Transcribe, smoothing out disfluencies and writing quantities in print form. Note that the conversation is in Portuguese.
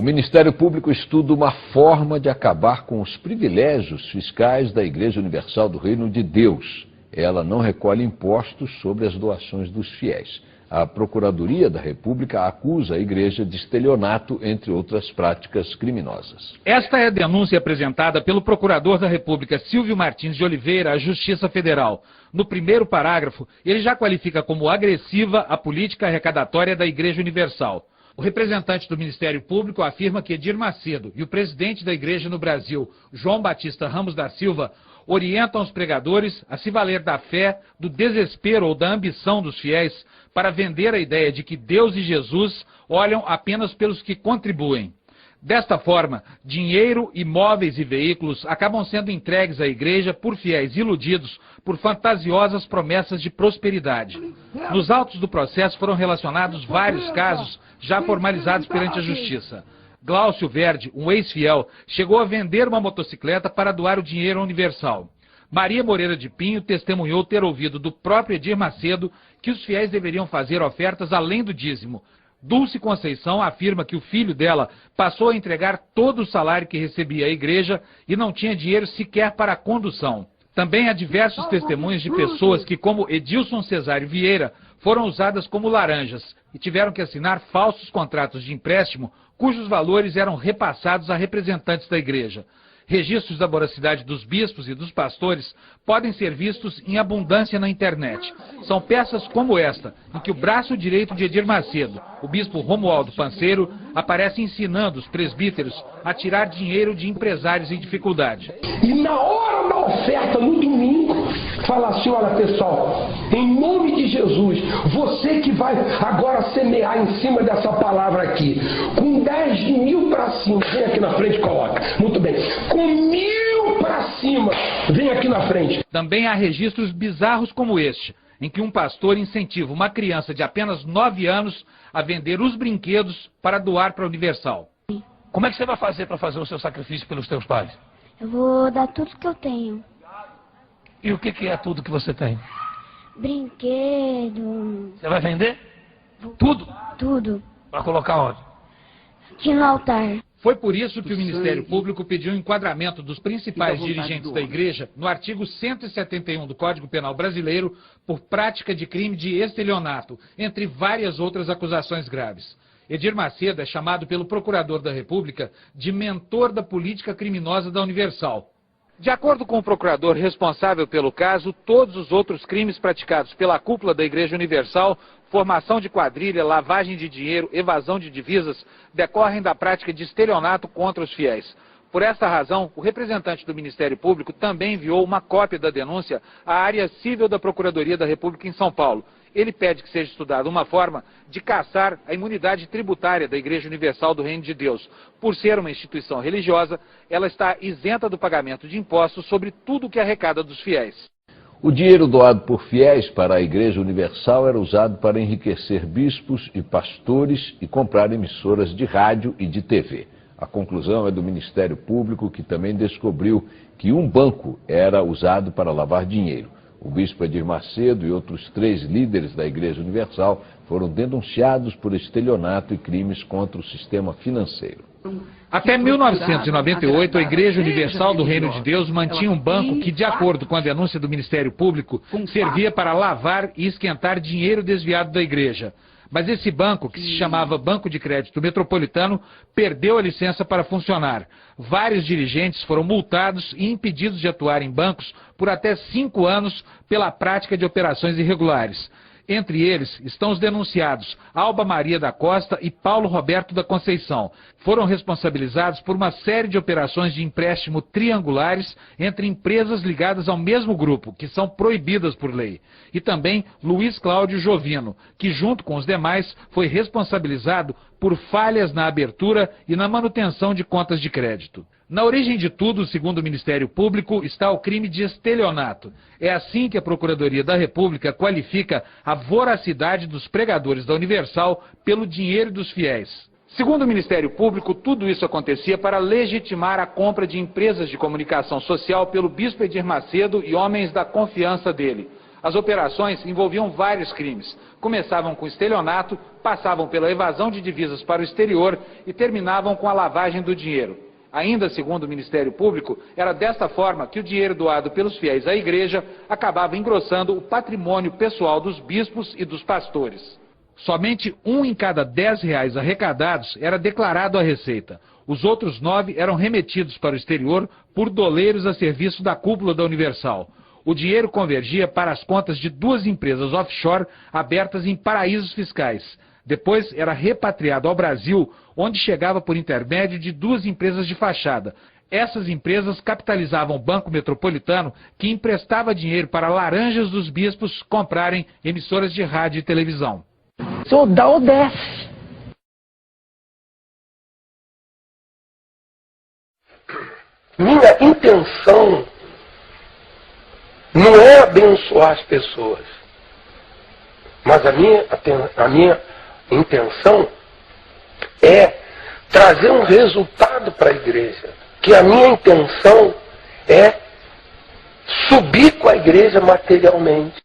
Ministério Público estuda uma forma de acabar com os privilégios fiscais da Igreja Universal do Reino de Deus. Ela não recolhe impostos sobre as doações dos fiéis. A Procuradoria da República acusa a Igreja de estelionato, entre outras práticas criminosas. Esta é a denúncia apresentada pelo Procurador da República, Silvio Martins de Oliveira, à Justiça Federal. No primeiro parágrafo, ele já qualifica como agressiva a política arrecadatória da Igreja Universal. O representante do Ministério Público afirma que Edir Macedo e o presidente da Igreja no Brasil, João Batista Ramos da Silva, orientam os pregadores a se valer da fé, do desespero ou da ambição dos fiéis para vender a ideia de que Deus e Jesus olham apenas pelos que contribuem. Desta forma, dinheiro, imóveis e veículos acabam sendo entregues à igreja por fiéis iludidos por fantasiosas promessas de prosperidade. Nos autos do processo foram relacionados vários casos já formalizados perante a Justiça. Glaucio Verde, um ex-fiel, chegou a vender uma motocicleta para doar o dinheiro à Universal. Maria Moreira de Pinho testemunhou ter ouvido do próprio Edir Macedo que os fiéis deveriam fazer ofertas além do dízimo. Dulce Conceição afirma que o filho dela passou a entregar todo o salário que recebia à igreja e não tinha dinheiro sequer para a condução. Também há diversos testemunhos de pessoas que, como Edilson Cesário Vieira, foram usadas como laranjas e tiveram que assinar falsos contratos de empréstimo cujos valores eram repassados a representantes da igreja. Registros da voracidade dos bispos e dos pastores podem ser vistos em abundância na internet. São peças como esta, em que o braço direito de Edir Macedo, o bispo Romualdo Panseiro, aparece ensinando os presbíteros a tirar dinheiro de empresários em dificuldade. E na hora da oferta, no domingo, fala assim: olha pessoal, em nome de Jesus, você que vai agora semear em cima dessa palavra aqui, com 10 mil para cima, vem aqui na frente e coloca. Muito bem. Com 1.000 para cima, vem aqui na frente. Também há registros bizarros como este, em que um pastor incentiva uma criança de apenas 9 anos a vender os brinquedos para doar para a Universal. Como é que você vai fazer para fazer o seu sacrifício pelos teus pais? Eu vou dar tudo que eu tenho. E o que é tudo que você tem? Brinquedo. Você vai vender? Tudo? Tudo. Para colocar onde? Aqui no altar. Foi por isso que o Ministério Público pediu o enquadramento dos principais dirigentes da Igreja no artigo 171 do Código Penal Brasileiro por prática de crime de estelionato, entre várias outras acusações graves. Edir Macedo é chamado pelo Procurador da República de mentor da política criminosa da Universal. De acordo com o procurador responsável pelo caso, todos os outros crimes praticados pela cúpula da Igreja Universal, formação de quadrilha, lavagem de dinheiro, evasão de divisas, decorrem da prática de estelionato contra os fiéis. Por esta razão, o representante do Ministério Público também enviou uma cópia da denúncia à área civil da Procuradoria da República em São Paulo. Ele pede que seja estudada uma forma de cassar a imunidade tributária da Igreja Universal do Reino de Deus. Por ser uma instituição religiosa, ela está isenta do pagamento de impostos sobre tudo o que arrecada dos fiéis. O dinheiro doado por fiéis para a Igreja Universal era usado para enriquecer bispos e pastores e comprar emissoras de rádio e de TV. A conclusão é do Ministério Público, que também descobriu que um banco era usado para lavar dinheiro. O bispo Edir Macedo e outros 3 líderes da Igreja Universal foram denunciados por estelionato e crimes contra o sistema financeiro. Até 1998, a Igreja Universal do Reino de Deus mantinha um banco que, de acordo com a denúncia do Ministério Público, servia para lavar e esquentar dinheiro desviado da igreja. Mas esse banco, que se chamava Banco de Crédito Metropolitano, perdeu a licença para funcionar. Vários dirigentes foram multados e impedidos de atuar em bancos por até 5 anos pela prática de operações irregulares. Entre eles estão os denunciados Alba Maria da Costa e Paulo Roberto da Conceição. Foram responsabilizados por uma série de operações de empréstimo triangulares entre empresas ligadas ao mesmo grupo, que são proibidas por lei. E também Luiz Cláudio Jovino, que junto com os demais foi responsabilizado por falhas na abertura e na manutenção de contas de crédito. Na origem de tudo, segundo o Ministério Público, está o crime de estelionato. É assim que a Procuradoria da República qualifica a voracidade dos pregadores da Universal pelo dinheiro dos fiéis. Segundo o Ministério Público, tudo isso acontecia para legitimar a compra de empresas de comunicação social pelo bispo Edir Macedo e homens da confiança dele. As operações envolviam vários crimes. Começavam com estelionato, passavam pela evasão de divisas para o exterior e terminavam com a lavagem do dinheiro. Ainda segundo o Ministério Público, era desta forma que o dinheiro doado pelos fiéis à igreja acabava engrossando o patrimônio pessoal dos bispos e dos pastores. Somente 1 em cada 10 reais arrecadados era declarado à Receita. Os outros 9 eram remetidos para o exterior por doleiros a serviço da cúpula da Universal. O dinheiro convergia para as contas de 2 empresas offshore abertas em paraísos fiscais. Depois era repatriado ao Brasil, onde chegava por intermédio de 2 empresas de fachada. Essas empresas capitalizavam o Banco Metropolitano, que emprestava dinheiro para laranjas dos bispos comprarem emissoras de rádio e televisão. Sou da ODS. Minha intenção não é abençoar as pessoas, mas a minha intenção é trazer um resultado para a igreja, que a minha intenção é subir com a igreja materialmente.